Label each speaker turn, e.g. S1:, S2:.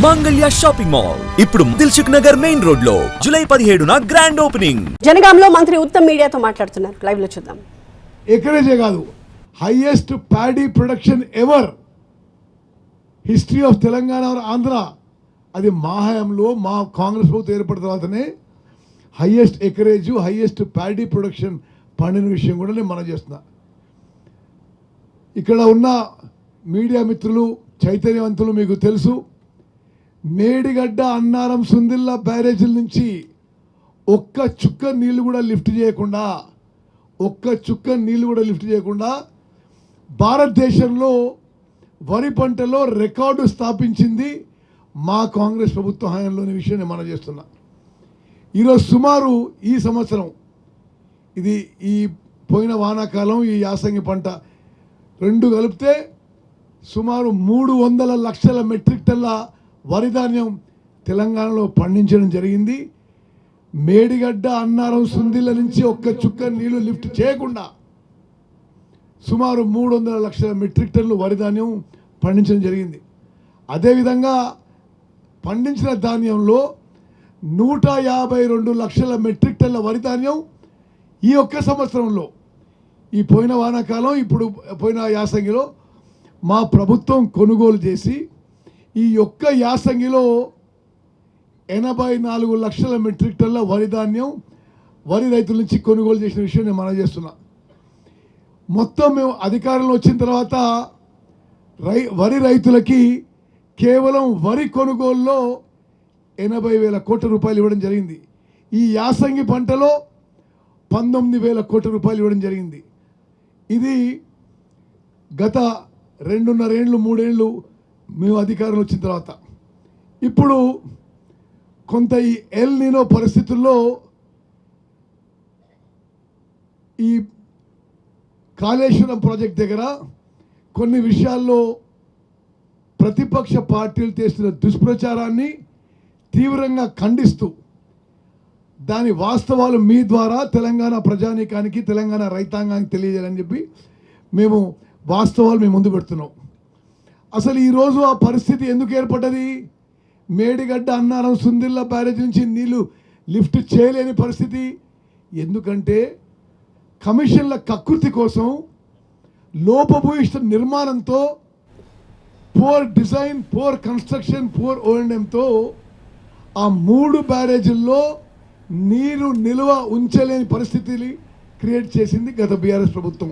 S1: Mangalya shopping mall ఇప్పుడు Dilsukh Nagar main road లో July 17న grand opening.
S2: జనగాంలో మంత్రి ఉత్తమ్ మీడియాతో మాట్లాడుతున్నారు. లైవ్ లో చూద్దాం.
S3: ఎకరేజే కాదు, highest paddy production ever history of Telangana Andhra. అది మా హయాంలో, మా కాంగ్రెస్ ప్రభుత్వం ఏర్పడిన తర్వాతనే highest acreage, highest paddy production పండిన విషయం కూడా నేను మనం చేస్తున్నా. ఇక్కడ ఉన్న మీడియా మిత్రులు, చైతన్యవంతులు మీకు తెలుసు, మేడిగడ్డ, అన్నారం, సుందిల్లా బ్యారేజీల నుంచి ఒక్క చుక్క నీళ్లు కూడా లిఫ్ట్ చేయకుండా భారతదేశంలో వరి పంటలో రికార్డు స్థాపించింది మా కాంగ్రెస్ ప్రభుత్వ హయాంలోని విషయాన్ని మనం చేస్తున్నా. ఈరోజు సుమారు ఈ సంవత్సరం, ఇది ఈ పోయిన వానాకాలం, ఈ యాసంగి పంట రెండు కలిపితే సుమారు 300 లక్షల మెట్రిక్ టన్ల వరి ధాన్యం తెలంగాణలో పండించడం జరిగింది. మేడిగడ్డ, అన్నారం, సుందిల్ల నుంచి ఒక్క చుక్క నీళ్లు లిఫ్ట్ చేయకుండా సుమారు 300 లక్షల మెట్రిక్ టన్నులు వరి ధాన్యం పండించడం జరిగింది. అదేవిధంగా పండించిన ధాన్యంలో 152 లక్షల మెట్రిక్ టన్నుల వరి ధాన్యం ఈ ఒక్క సంవత్సరంలో, ఈ పోయిన వానాకాలం, ఇప్పుడు పోయిన యాసంగిలో మా ప్రభుత్వం కొనుగోలు చేసి ఈ ఒక్క యాసంగిలో 84 లక్షల మెట్రిక్ టన్నుల వరి ధాన్యం వరి రైతుల నుంచి కొనుగోలు చేసిన విషయం నేను మనం చేస్తున్నా. మొత్తం మేము అధికారంలో వచ్చిన తర్వాత వరి రైతులకి కేవలం వరి కొనుగోలులో 80,000 కోట్ల రూపాయలు ఇవ్వడం జరిగింది. ఈ యాసంగి పంటలో 19,000 కోట్ల రూపాయలు ఇవ్వడం జరిగింది. ఇది గత 2.5 ఏళ్ళు 3 ఏళ్ళు మేము అధికారంలో వచ్చిన తర్వాత. ఇప్పుడు కొంత ఈ ఎల్ నీనో పరిస్థితుల్లో ఈ కాళేశ్వరం ప్రాజెక్ట్ దగ్గర కొన్ని విషయాల్లో ప్రతిపక్ష పార్టీలు చేస్తున్న దుష్ప్రచారాన్ని తీవ్రంగా ఖండిస్తూ దాని వాస్తవాలు మీ ద్వారా తెలంగాణ ప్రజానీకానికి, తెలంగాణ రైతాంగానికి తెలియజేయాలని చెప్పి మేము వాస్తవాలు మేము ముందు పెడుతున్నాం. అసలు ఈరోజు ఆ పరిస్థితి ఎందుకు ఏర్పడ్డది? మేడిగడ్డ, అన్నారం, సుందిల్లా బ్యారేజ్ నుంచి నీళ్లు లిఫ్ట్ చేయలేని పరిస్థితి. ఎందుకంటే కమిషన్ల కకృతి కోసం, లోపభూయిష్ట నిర్మాణంతో, poor design, poor construction, poor ఓఎండ్ఎంతో ఆ 3 బ్యారేజీల్లో నీరు నిల్వ ఉంచలేని పరిస్థితిని క్రియేట్ చేసింది గత బీఆర్ఎస్ ప్రభుత్వం.